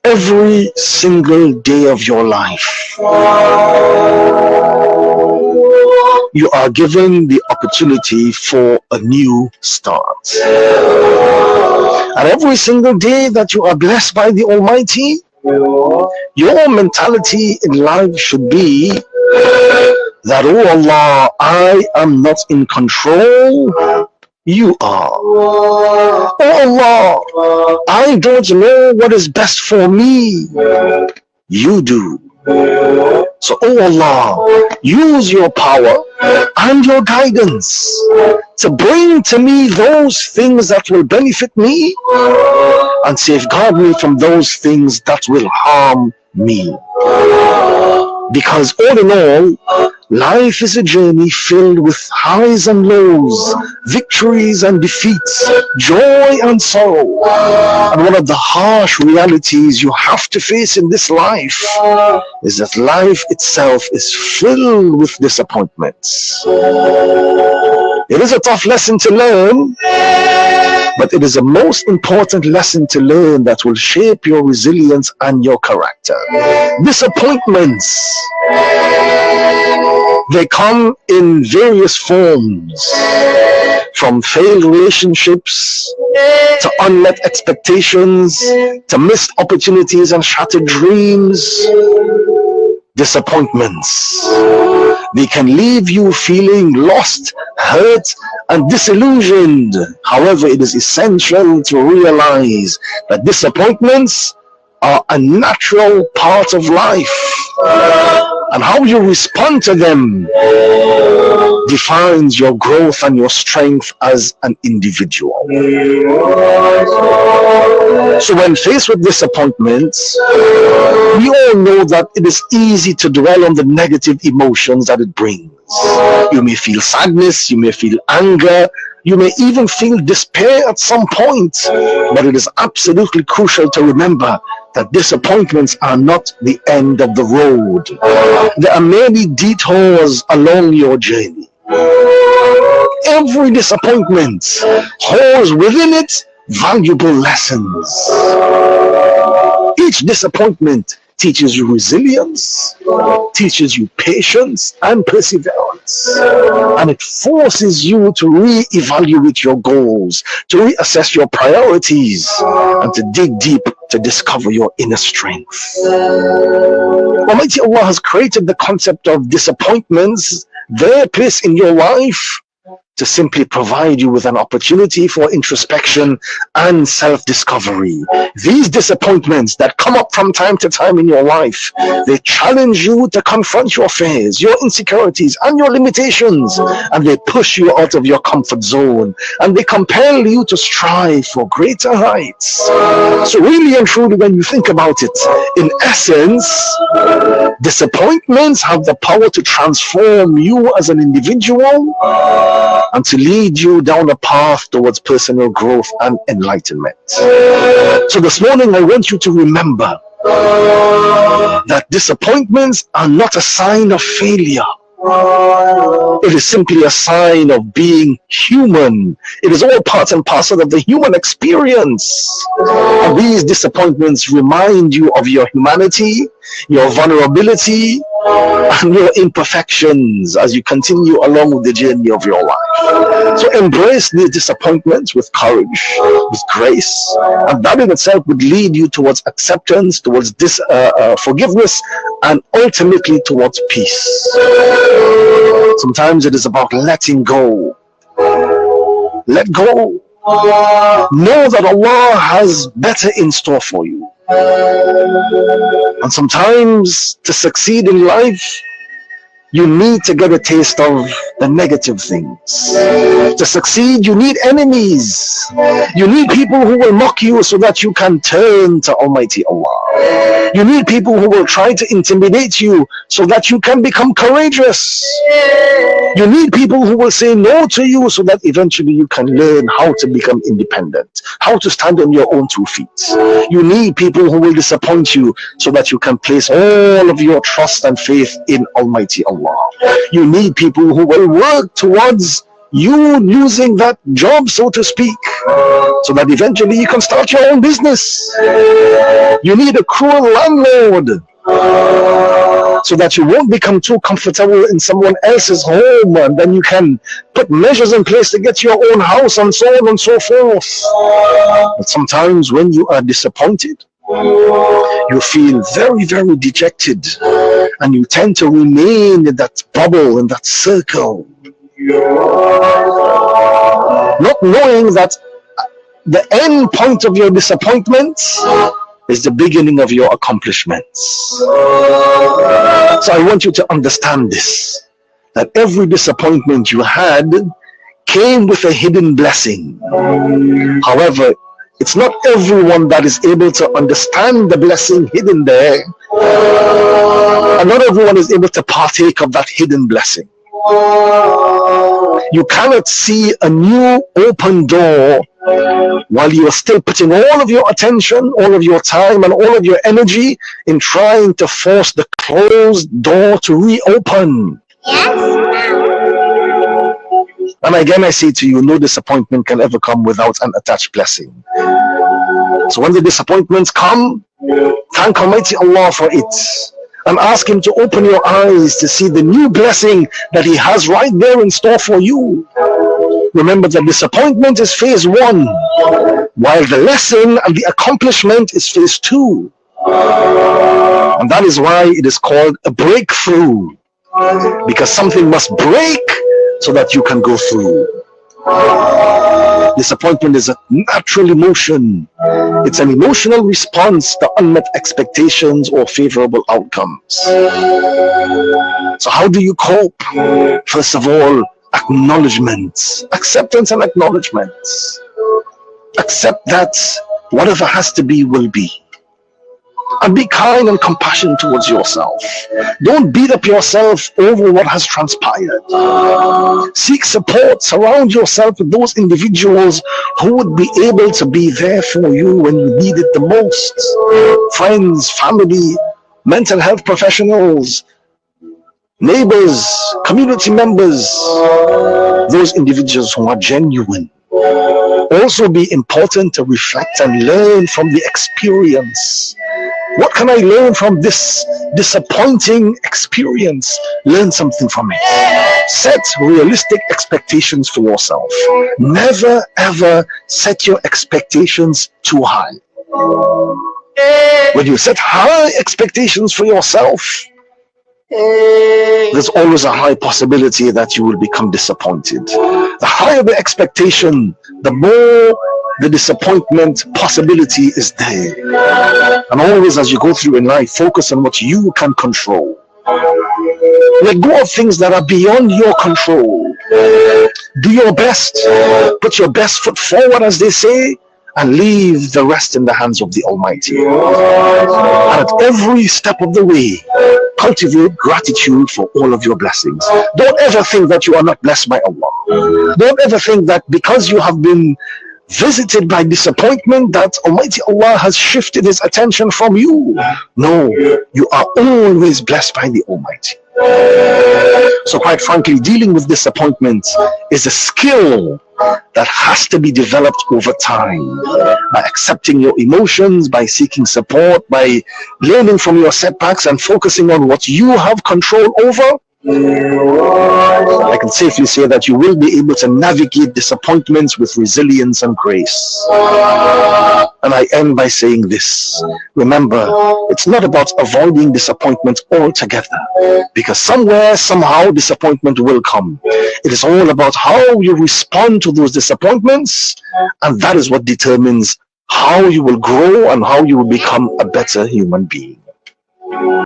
Every single day of your life, you are given the opportunity for a new start. And every single day that you are blessed by the Almighty, your mentality in life should be that, oh Allah, I am not in control, you are. Oh Allah, I don't know what is best for me, you do. So, oh Allah, use your power and your guidance to bring to me those things that will benefit me and safeguard me from those things that will harm me. Because all in all, life is a journey filled with highs and lows, victories and defeats, joy and sorrow. And one of the harsh realities you have to face in this life is that life itself is filled with disappointments. It is a tough lesson to learn, but it is the most important lesson to learn that will shape your resilience and your character. Disappointments, they come in various forms, from failed relationships to unmet expectations to missed opportunities and shattered dreams. Disappointments, they can leave you feeling lost, hurt, and disillusioned. However, it is essential to realize that disappointments are a natural part of life, and how you respond to them defines your growth and your strength as an individual. So when faced with disappointments, we all know that it is easy to dwell on the negative emotions that it brings. You may feel sadness, you may feel anger, you may even feel despair at some point, but it is absolutely crucial to remember that disappointments are not the end of the road. There are many detours along your journey. Every disappointment holds within it valuable lessons. Each disappointment teaches you resilience, teaches you patience and perseverance, and it forces you to re-evaluate your goals, to reassess your priorities, and to dig deep to discover your inner strength. Almighty Allah has created the concept of disappointments, their place in your life, to simply provide you with an opportunity for introspection and self-discovery. These disappointments that come up from time to time in your life, they challenge you to confront your fears, your insecurities, and your limitations, and they push you out of your comfort zone, and they compel you to strive for greater heights. So really and truly, when you think about it, in essence, disappointments have the power to transform you as an individual and to lead you down a path towards personal growth and enlightenment. So this morning, I want you to remember that disappointments are not a sign of failure. It is simply a sign of being human. It is all part and parcel of the human experience. And these disappointments remind you of your humanity, your vulnerability, and your imperfections as you continue along with the journey of your life. So embrace these disappointments with courage, with grace, and that in itself would lead you towards acceptance, towards forgiveness, and ultimately towards peace. Sometimes it is about letting go. Let go. Know that Allah has better in store for you. And sometimes to succeed in life, you need to get a taste of the negative things. To succeed, you need enemies. You need people who will mock you so that you can turn to Almighty Allah. You need people who will try to intimidate you so that you can become courageous. You need people who will say no to you so that eventually you can learn how to become independent, how to stand on your own 2 feet. You need people who will disappoint you so that you can place all of your trust and faith in Almighty Allah. You need people who will work towards you losing that job, so to speak, so that eventually you can start your own business. You need a cruel landlord so that you won't become too comfortable in someone else's home, and then you can put measures in place to get your own house, and so on and so forth. But sometimes when you are disappointed, you feel very, very dejected, and you tend to remain in that bubble, in that circle, not knowing that the end point of your disappointment is the beginning of your accomplishments. So I want you to understand this, that every disappointment you had came with a hidden blessing. However, it's not everyone that is able to understand the blessing hidden there, and not everyone is able to partake of that hidden blessing. You cannot see a new open door while you are still putting all of your attention, all of your time, and all of your energy in trying to force the closed door to reopen. And again, I say to you, no disappointment can ever come without an attached blessing. So when the disappointments come, thank Almighty Allah for it, and ask Him to open your eyes to see the new blessing that He has right there in store for you. Remember that disappointment is phase 1, while the lesson and the accomplishment is phase 2. And that is why it is called a breakthrough, because something must break so that you can go through. Disappointment is a natural emotion. It's an emotional response to unmet expectations or favorable outcomes. So how do you cope? First of all, acknowledgement, acceptance and acknowledgement. Accept that whatever has to be will be. And be kind and compassionate towards yourself. Don't beat up yourself over what has transpired. Seek support. Surround yourself with those individuals who would be able to be there for you when you need it the most. Friends, family, mental health professionals, neighbors, community members, those individuals who are genuine. Also be important to reflect and learn from the experience. What can I learn from this disappointing experience? Learn something from it. Set realistic expectations for yourself. Never ever set your expectations too high. When you set high expectations for yourself, there's always a high possibility that you will become disappointed. The higher the expectation, the more the disappointment possibility is there. And always as you go through in life, focus on what you can control. Let go of things that are beyond your control. Do your best. Put your best foot forward, as they say, and leave the rest in the hands of the Almighty. And at every step of the way, cultivate gratitude for all of your blessings. Don't ever think that you are not blessed by Allah. Don't ever think that because you have been visited by disappointment that Almighty Allah has shifted His attention from you. No, you are always blessed by the Almighty. So quite frankly, dealing with disappointment is a skill that has to be developed over time, by accepting your emotions, by seeking support, by learning from your setbacks and focusing on what you have control over. I can safely say that you will be able to navigate disappointments with resilience and grace. And I end by saying this. Remember, it's not about avoiding disappointment altogether, because somewhere, somehow, disappointment will come. It is all about how you respond to those disappointments, and that is what determines how you will grow and how you will become a better human being.